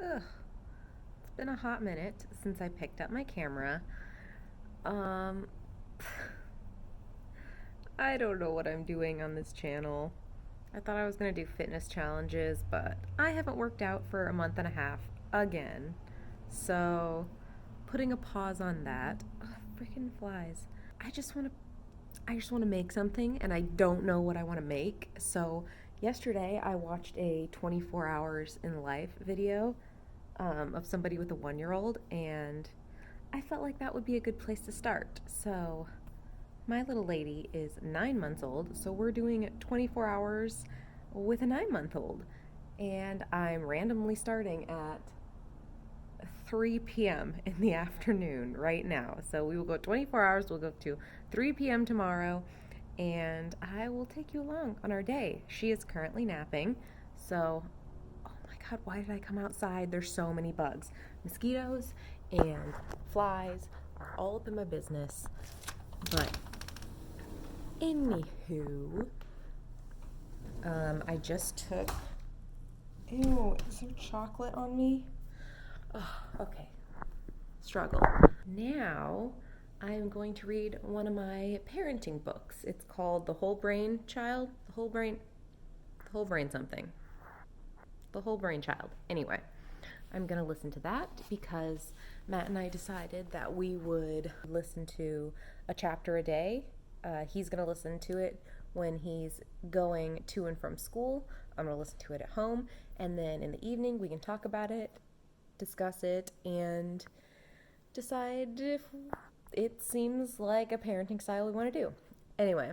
Ugh, it's been a hot minute since I picked up my camera. Um, I don't know what I'm doing on this channel. I thought I was gonna do fitness challenges, but I haven't worked out for a month and a half again. So, putting a pause on that. Ugh, freaking flies. I just want to I just want to make something and I don't know what I want to make. So, yesterday I watched a 24 hours in life video of somebody with a 1 year old, and I felt like that would be a good place to start. So, my little lady is 9 months old, so we're doing 24 hours with a 9 month old. And I'm randomly starting at 3 p.m. in the afternoon right now. So we will go 24 hours, we'll go to 3 p.m. tomorrow, and I will take you along on our day. She is currently napping, so oh my god, why did I come outside? There's so many bugs. Mosquitoes and flies are all up in my business. But anywho, I just took. Ew, is there chocolate on me? Oh, okay. Struggle. Now I'm going to read one of my parenting books. It's called The Whole Brain Child. The Whole Brain something. The Whole Brain Child. Anyway, I'm going to listen to that because Matt and I decided that we would listen to a chapter a day. He's going to listen to it when he's going to and from school. I'm going to listen to it at home. And then in the evening, we can talk about it, discuss it, and decide if it seems like a parenting style we want to do. Anyway,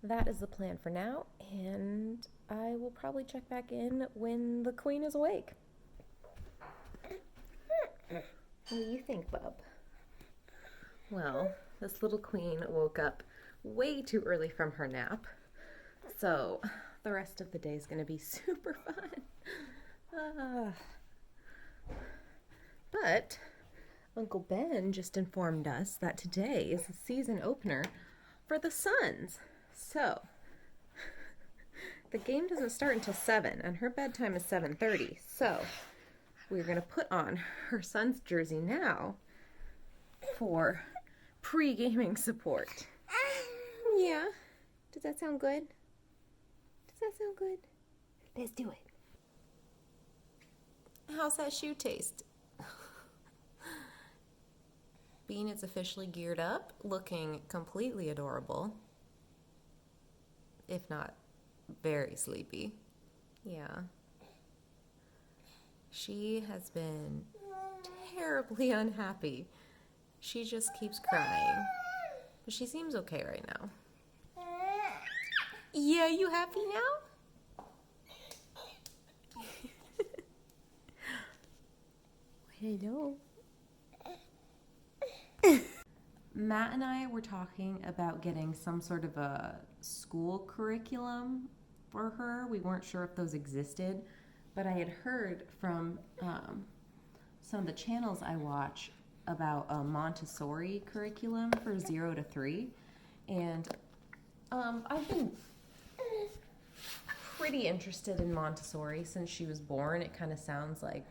that is the plan for now, and I will probably check back in when the queen is awake. What do you think, bub? Well, this little queen woke up way too early from her nap, so the rest of the day is going to be super fun. Uh, but Uncle Ben just informed us that today is the season opener for the Suns. So, the game doesn't start until 7, and her bedtime is 7:30. So, we're going to put on her Suns jersey now for pre-gaming support. Yeah. Does that sound good? Does that sound good? Let's do it. How's that shoe taste? Bean is officially geared up, looking completely adorable, if not very sleepy. Yeah. She has been terribly unhappy. She just keeps crying. But she seems okay right now. Yeah, you happy now? Hello. Matt and I were talking about getting some sort of a school curriculum for her. We weren't sure if those existed, but I had heard from some of the channels I watch about a Montessori curriculum for 0 to 3. And I've been pretty interested in Montessori since she was born. It kind of sounds like,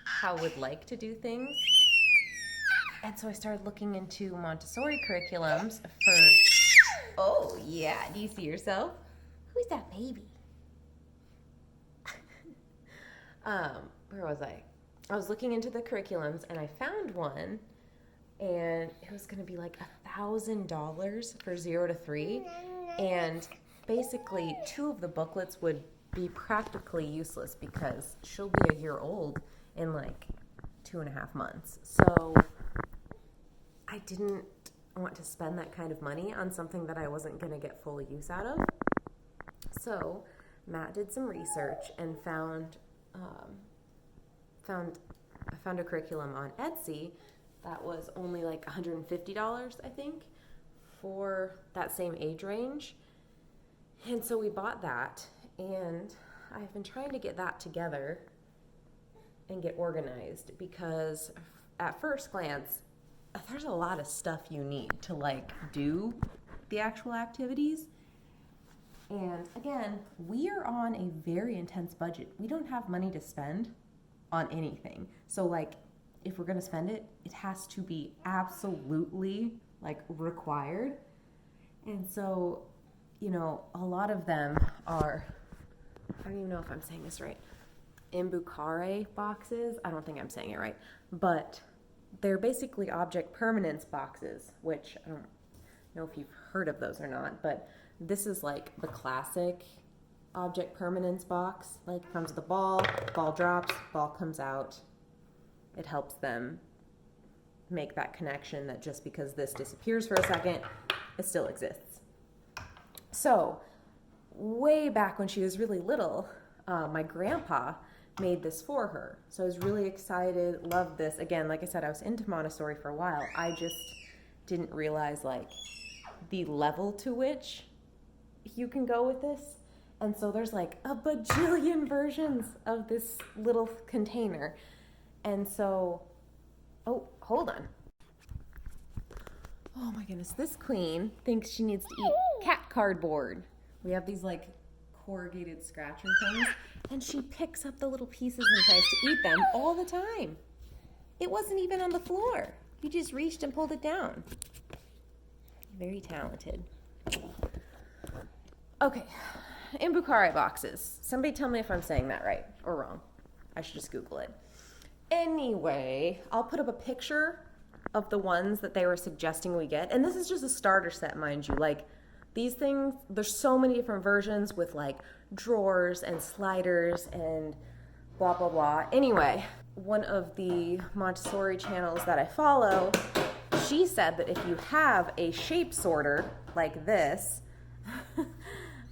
how I would like to do things. And so I started looking into Montessori curriculums for. Oh, yeah. Do you see yourself? Who's that baby? Where was I? I was looking into the curriculums and I found one, and it was going to be like $1,000 for 0 to 3. And basically, 2 of the booklets would be practically useless because she'll be a year old in like 2.5 months. So I didn't want to spend that kind of money on something that I wasn't going to get full use out of. So Matt did some research and found a curriculum on Etsy that was only like $150, I think, for that same age range. And so we bought that, and I've been trying to get that together and get organized because at first glance, there's a lot of stuff you need to like do the actual activities. And again, we are on a very intense budget. We don't have money to spend on anything. So like, if we're gonna spend it, it has to be absolutely like required. And so, you know, a lot of them are, I don't even know if I'm saying this right, Imbukare boxes. I don't think I'm saying it right, but they're basically object permanence boxes, which I don't know if you've heard of those or not, but this is like the classic object permanence box. Like it comes with a ball drops, ball comes out. It helps them make that connection that just because this disappears for a second, it still exists. So way back when she was really little, my grandpa made this for her. So I was really excited, loved this. Again, like I said, I was into Montessori for a while. I just didn't realize like the level to which you can go with this. And so there's like a bajillion versions of this little container. And so, oh, hold on. Oh my goodness, this queen thinks she needs to eat cat cardboard. We have these like corrugated scratcher things, and she picks up the little pieces and tries to eat them all the time. It wasn't even on the floor. You just reached and pulled it down. Very talented. Okay, Imbukare boxes. Somebody tell me if I'm saying that right or wrong. I should just Google it. Anyway, I'll put up a picture of the ones that they were suggesting we get. And this is just a starter set, mind you. Like, these things, there's so many different versions with like drawers and sliders and blah, blah, blah. Anyway, one of the Montessori channels that I follow, she said that if you have a shape sorter like this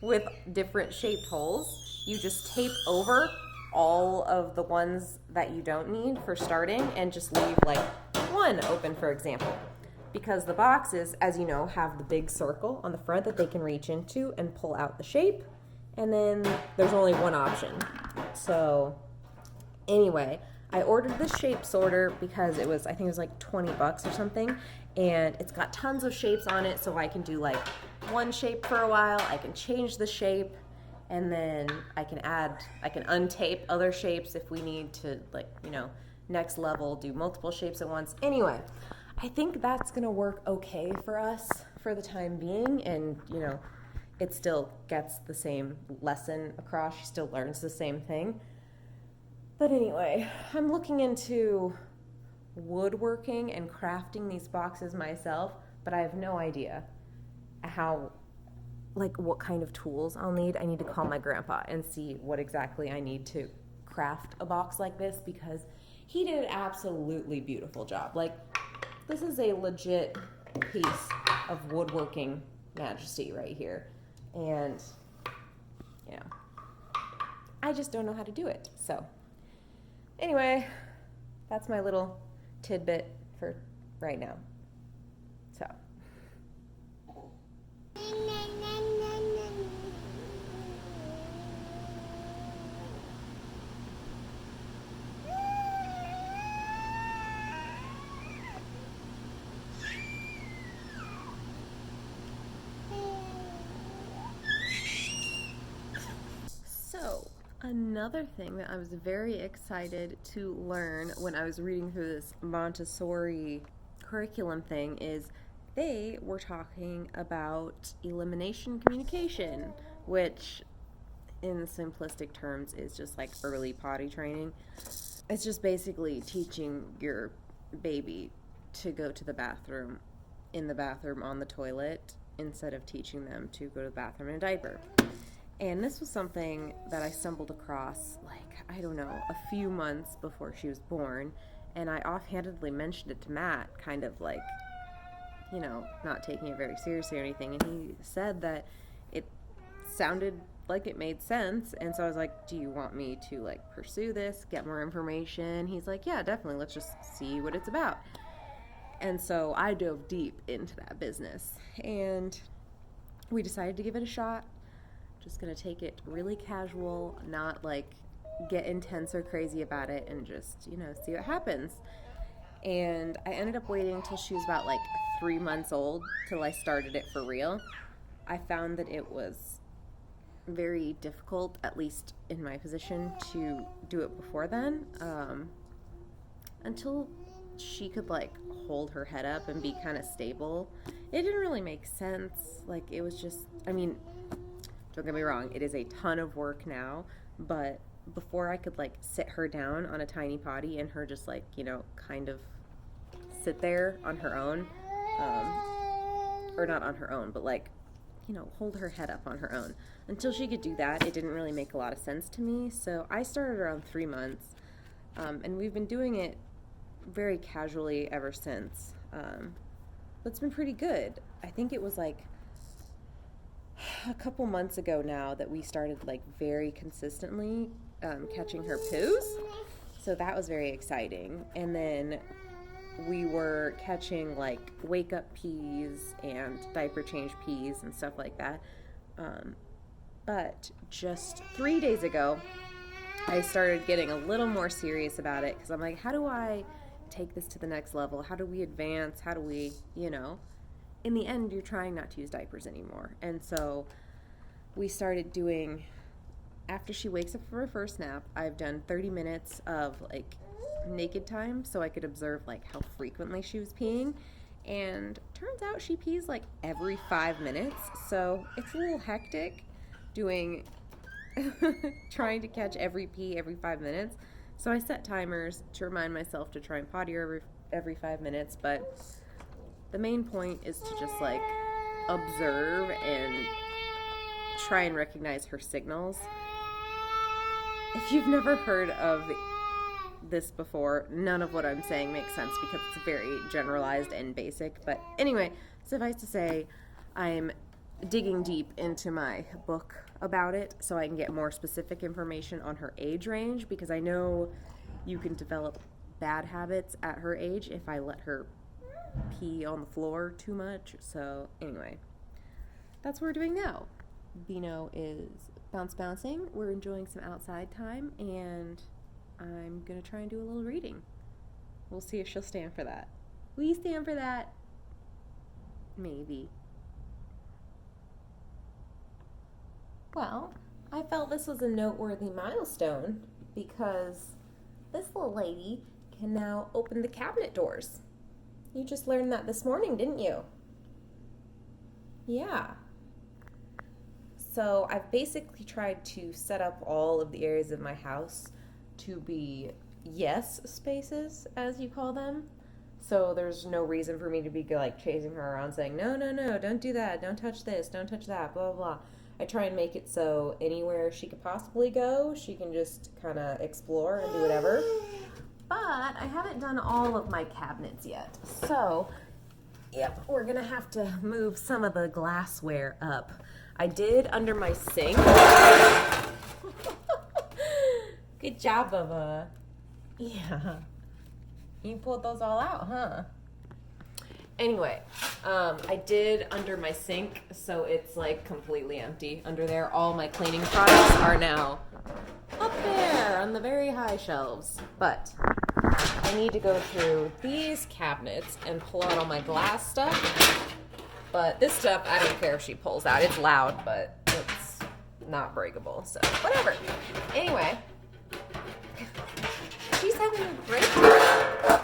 with different shaped holes, you just tape over all of the ones that you don't need for starting and just leave like one open, for example. Because the boxes, as you know, have the big circle on the front that they can reach into and pull out the shape. And then there's only one option. So anyway, I ordered this shape sorter because it was, I think it was like 20 bucks or something. And it's got tons of shapes on it, so I can do like one shape for a while. I can change the shape, and then I can untape other shapes if we need to, like, you know, next level, do multiple shapes at once. Anyway, I think that's gonna work okay for us for the time being, and you know, it still gets the same lesson across. She still learns the same thing. But anyway, I'm looking into woodworking and crafting these boxes myself, but I have no idea how, like, what kind of tools I'll need. I need to call my grandpa and see what exactly I need to craft a box like this, because he did an absolutely beautiful job. Like, this is a legit piece of woodworking majesty right here. And, you know, I just don't know how to do it. So, anyway, that's my little tidbit for right now. So. Another thing that I was very excited to learn when I was reading through this Montessori curriculum thing is they were talking about elimination communication, which in simplistic terms is just like early potty training. It's just basically teaching your baby to go to the bathroom in the bathroom on the toilet instead of teaching them to go to the bathroom in a diaper. And this was something that I stumbled across, like, I don't know, a few months before she was born. And I offhandedly mentioned it to Matt, kind of like, you know, not taking it very seriously or anything. And he said that it sounded like it made sense. And so I was like, do you want me to, like, pursue this, get more information? He's like, yeah, definitely. Let's just see what it's about. And so I dove deep into that business. And we decided to give it a shot. Just gonna take it really casual, not like get intense or crazy about it, and just, you know, see what happens. And I ended up waiting until she was about like 3 months old till I started it for real. I found that it was very difficult, at least in my position, to do it before then, until she could like hold her head up and be kind of stable. It didn't really make sense. Like, it was just, I mean, don't get me wrong, it is a ton of work now, but before I could like sit her down on a tiny potty and her just like, kind of sit there on her own, or not on her own, but like, hold her head up on her own. Until she could do that, it didn't really make a lot of sense to me. So I started around 3 months, and we've been doing it very casually ever since. But it's been pretty good. I think it was like a couple months ago now that we started like very consistently catching her poos. So that was very exciting. And then we were catching like wake up pees and diaper change pees and stuff like that. But just 3 days ago, I started getting a little more serious about it because I'm like, how do I take this to the next level? How do we advance? How do we, in the end, you're trying not to use diapers anymore. And so we started doing, after she wakes up for her first nap, I've done 30 minutes of like naked time so I could observe like how frequently she was peeing. And turns out she pees like every 5 minutes. So it's a little hectic doing, trying to catch every pee every 5 minutes. So I set timers to remind myself to try and potty her every 5 minutes. But the main point is to just like observe and try and recognize her signals. If you've never heard of this before, none of what I'm saying makes sense because it's very generalized and basic. But anyway, suffice to say, I'm digging deep into my book about it so I can get more specific information on her age range, because I know you can develop bad habits at her age if I let her pee on the floor too much. So anyway, that's what we're doing now. Bino is bouncing. We're enjoying some outside time, and I'm going to try and do a little reading. We'll see if she'll stand for that. Will you stand for that? Maybe. Well, I felt this was a noteworthy milestone because this little lady can now open the cabinet doors. You just learned that this morning, didn't you? Yeah. So I've basically tried to set up all of the areas of my house to be yes spaces, as you call them. So there's no reason for me to be like chasing her around saying, no, don't do that, don't touch this, don't touch that, blah, blah, blah. I try and make it so anywhere she could possibly go, she can just kind of explore and do whatever. But I haven't done all of my cabinets yet. So, yep, we're going to have to move some of the glassware up. I did under my sink. Good job, Bubba. Yeah. You pulled those all out, huh? Anyway, I did under my sink, so it's like completely empty under there. All my cleaning products are now up there on the very high shelves. But I need to go through these cabinets and pull out all my glass stuff. But this stuff, I don't care if she pulls out. It's loud, but it's not breakable, so whatever. Anyway, she's having a great time.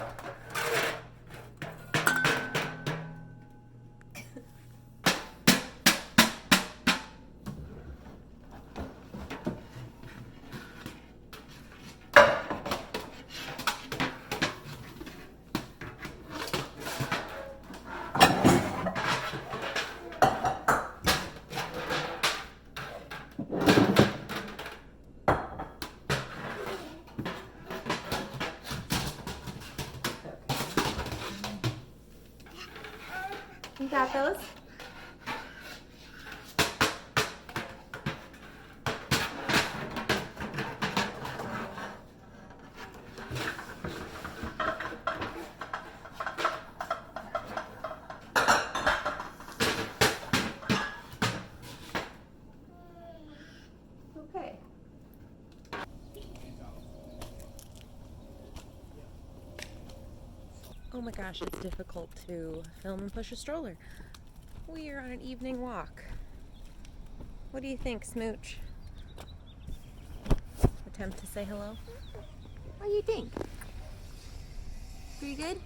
You got those? Okay. Oh my gosh, it's difficult to film and push a stroller. We are on an evening walk. What do you think, Smooch? Attempt to say hello? What do you think? Pretty good?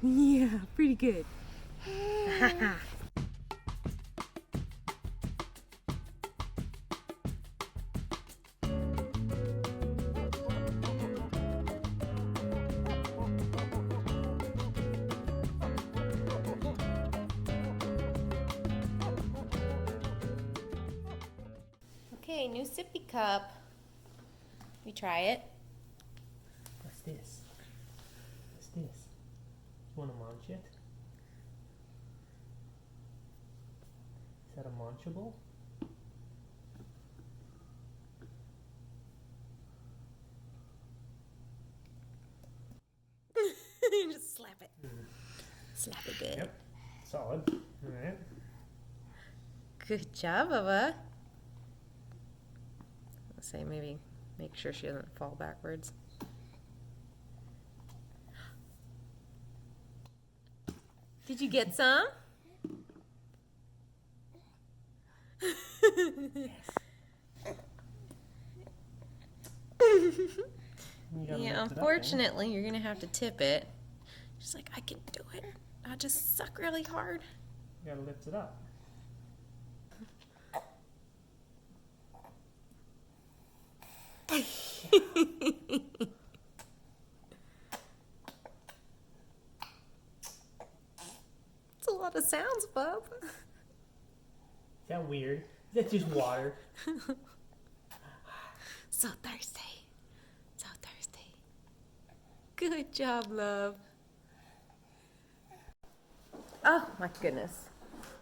Yeah, pretty good. Okay, new sippy cup. We try it. What's this? What's this? You want to munch it? Is that a munchable? Just slap it. Slap it good. Yep. Solid. Alright. Good job, Bubba. Let's say maybe make sure she doesn't fall backwards. Did you get some? Yeah, unfortunately, you're gonna have to tip it. She's like, I can do it. I'll just suck really hard. You gotta lift it up. It's a lot of sounds, Bub. Is that weird? Is that just water? So thirsty. So thirsty. Good job, love. Oh my goodness.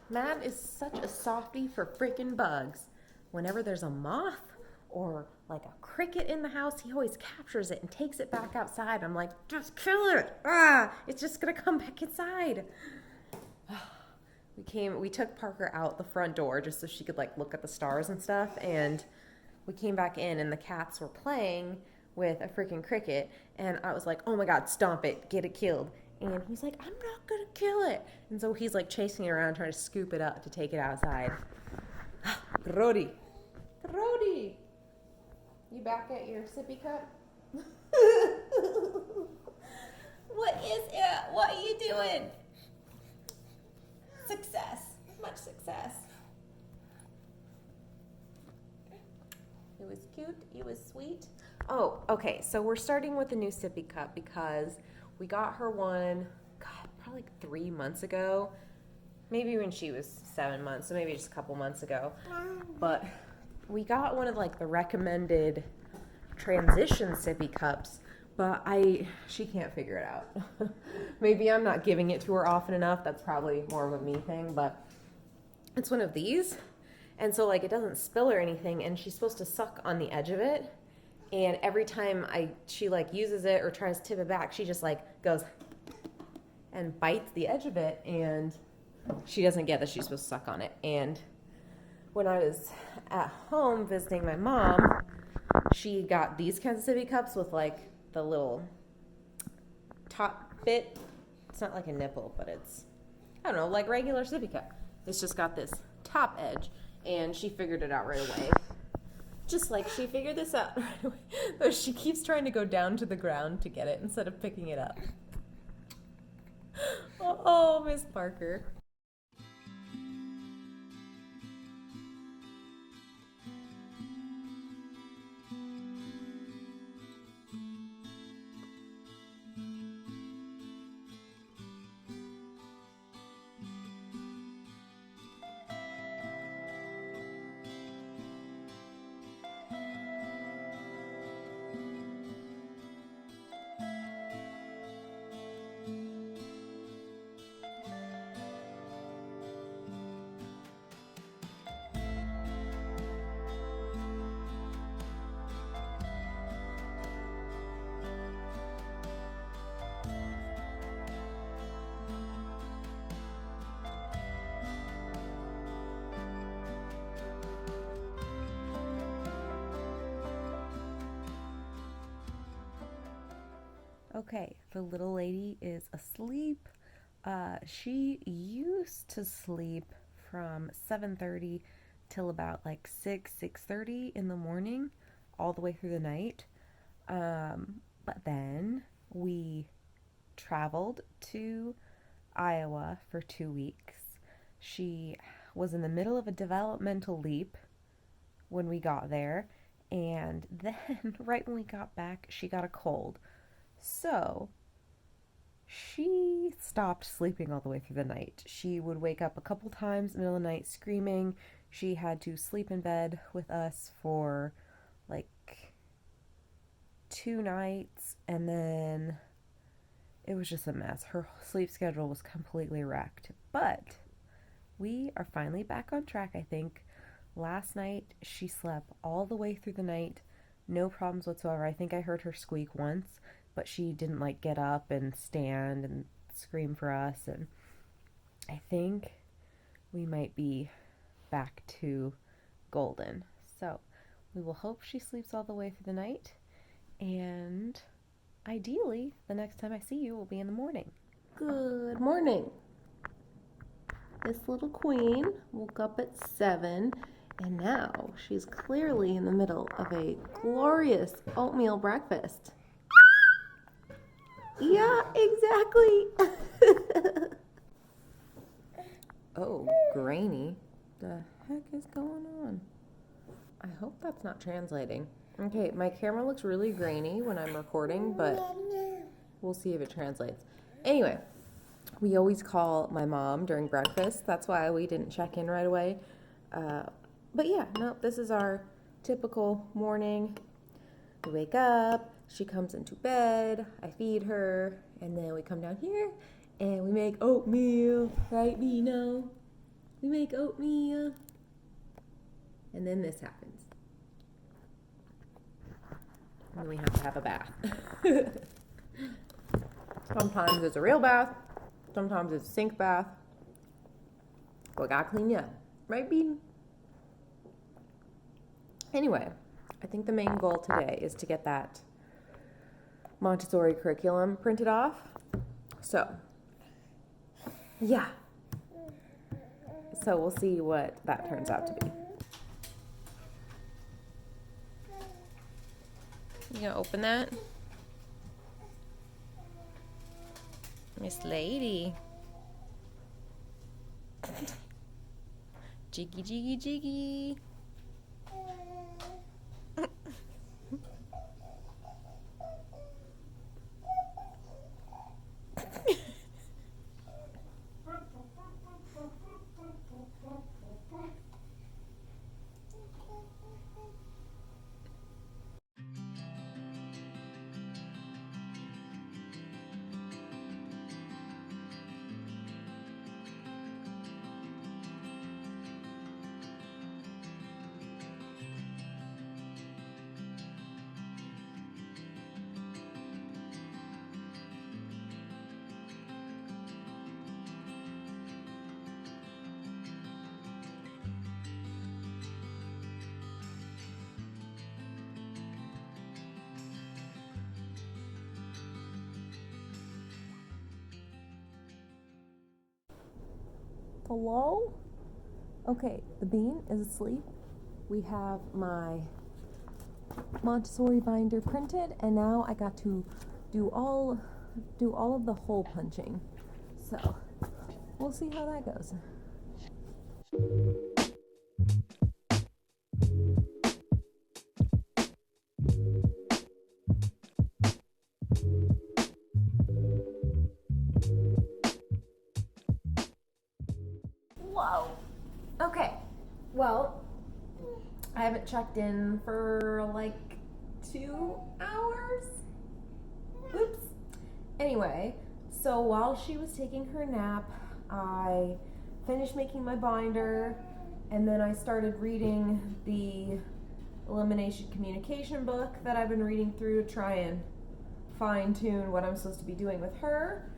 Matt is such a softie for freaking bugs. Whenever there's a moth or like a cricket in the house, he always captures it and takes it back outside. I'm like, just kill it. It's just gonna come back inside. We took Parker out the front door just so she could like look at the stars and stuff, and we came back in and the cats were playing with a freaking cricket, and I was like, oh my god, stomp it, get it killed. And he's like, I'm not gonna kill it. And so he's like chasing it around trying to scoop it up to take it outside. Grody. Grody. You back at your sippy cup? What is it? What are you doing? Success. Much success. It was cute. It was sweet. Oh, okay. So we're starting with a new sippy cup because we got her one, God, probably like 3 months ago. Maybe when she was 7 months, so maybe just a couple months ago. But we got one of like the recommended transition sippy cups, but she can't figure it out. Maybe I'm not giving it to her often enough. That's probably more of a me thing, but it's one of these. And so like it doesn't spill or anything, and she's supposed to suck on the edge of it. And every time she like uses it or tries to tip it back, she just like goes and bites the edge of it, and she doesn't get that she's supposed to suck on it. And when I was at home visiting my mom, she got these kinds of sippy cups with like the little top bit. It's not like a nipple, but it's, I don't know, like regular sippy cup. It's just got this top edge, and she figured it out right away. Just like she figured this out right away. Though she keeps trying to go down to the ground to get it instead of picking it up. Oh, Miss Parker. Okay, the little lady is asleep. She used to sleep from 7:30 till about like 6:30 in the morning, all the way through the night. But then we traveled to Iowa for 2 weeks. She was in the middle of a developmental leap when we got there, and then right when we got back, she got a cold. So she stopped sleeping all the way through the night. She would wake up a couple times in the middle of the night screaming. She had to sleep in bed with us for like 2 nights, and then it was just a mess. Her sleep schedule was completely wrecked. But we are finally back on track, I think. Last night, she slept all the way through the night. No problems whatsoever. I think I heard her squeak once, but she didn't like get up and stand and scream for us. And I think we might be back to golden. So we will hope she sleeps all the way through the night. And ideally, the next time I see you will be in the morning. Good morning. This little queen woke up at 7, and now she's clearly in the middle of a glorious oatmeal breakfast. Yeah, exactly. Oh, grainy. The heck is going on? I hope that's not translating. Okay, my camera looks really grainy when I'm recording, but we'll see if it translates. Anyway, we always call my mom during breakfast. That's why we didn't check in right away. But yeah, no, this is our typical morning. We wake up, she comes into bed, I feed her, and then we come down here and we make oatmeal, right, Nino? We make oatmeal. And then this happens. And then we have to have a bath. Sometimes it's a real bath, sometimes it's a sink bath. But we gotta clean you up, right, Bean? Anyway, I think the main goal today is to get that Montessori curriculum printed off. So, yeah. So we'll see what that turns out to be. You gonna open that? Miss Lady. Jiggy, jiggy, jiggy. Hello? Okay, the bean is asleep. We have my Montessori binder printed, and now I got to do all of the hole punching. So we'll see how that goes. Whoa. Okay. Well, I haven't checked in for like 2 hours. Oops. Anyway, so while she was taking her nap, I finished making my binder, and then I started reading the Elimination communication book that I've been reading through to try and fine-tune what I'm supposed to be doing with her.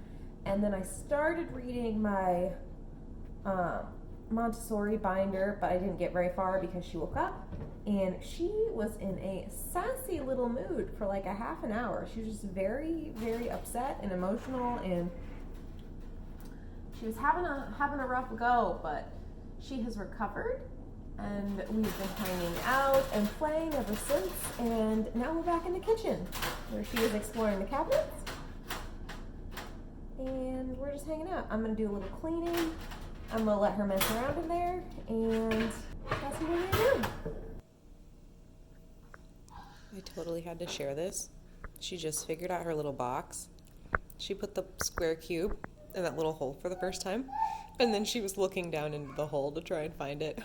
And then I started reading my Montessori binder, but I didn't get very far because she woke up, and she was in a sassy little mood for like a half an hour. She was just very, very upset and emotional, and she was having a rough go, but she has recovered, And we've been hanging out and playing ever since, and now we're back in the kitchen where she is exploring the cabinets. And we're just hanging out. I'm gonna do a little cleaning. I'm gonna let her mess around in there, and that's what we're gonna do. I totally had to share this. She just figured out her little box. She put the square cube in that little hole for the first time, and then she was looking down into the hole to try and find it.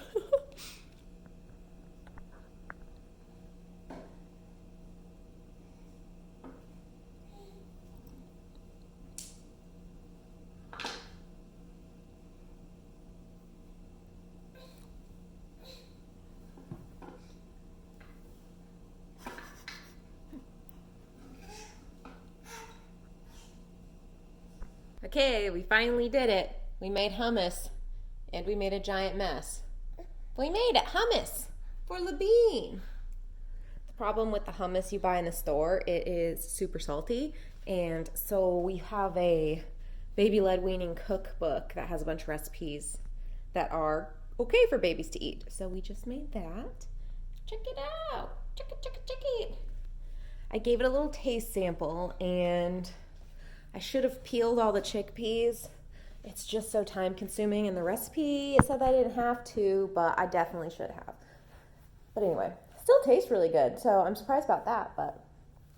Okay, we finally did it. We made hummus, and we made a giant mess. We made it, hummus for Labine. The problem with the hummus you buy in the store, it is super salty, and so we have a baby-led weaning cookbook that has a bunch of recipes that are okay for babies to eat. So we just made that. Check it out. Check it, check it, check it. I gave it a little taste sample, and I should have peeled all the chickpeas. It's just so time consuming in the recipe. It said that I didn't have to, but I definitely should have. But anyway, still tastes really good, so I'm surprised about that, but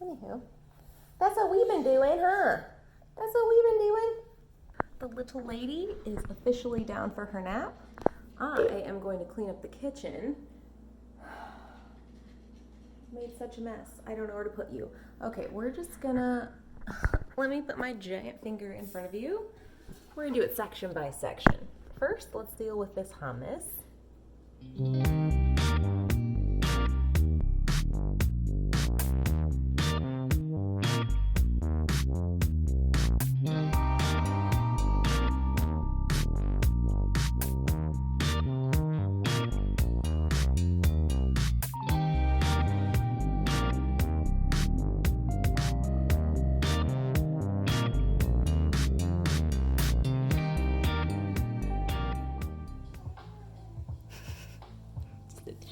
anywho. That's what we've been doing, huh? That's what we've been doing. The little lady is officially down for her nap. I am going to clean up the kitchen. Made such a mess. I don't know where to put you. Okay, we're just gonna... Let me put my giant finger in front of you. We're gonna do it section by section. First, let's deal with this hummus.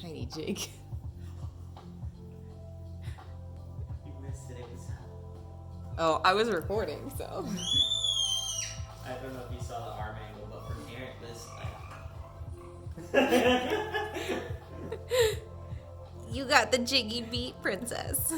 Tiny jig. You missed it. It was... Oh, I was recording, so. I don't know if you saw the arm angle, but from here, this. You got the jiggy beat, princess.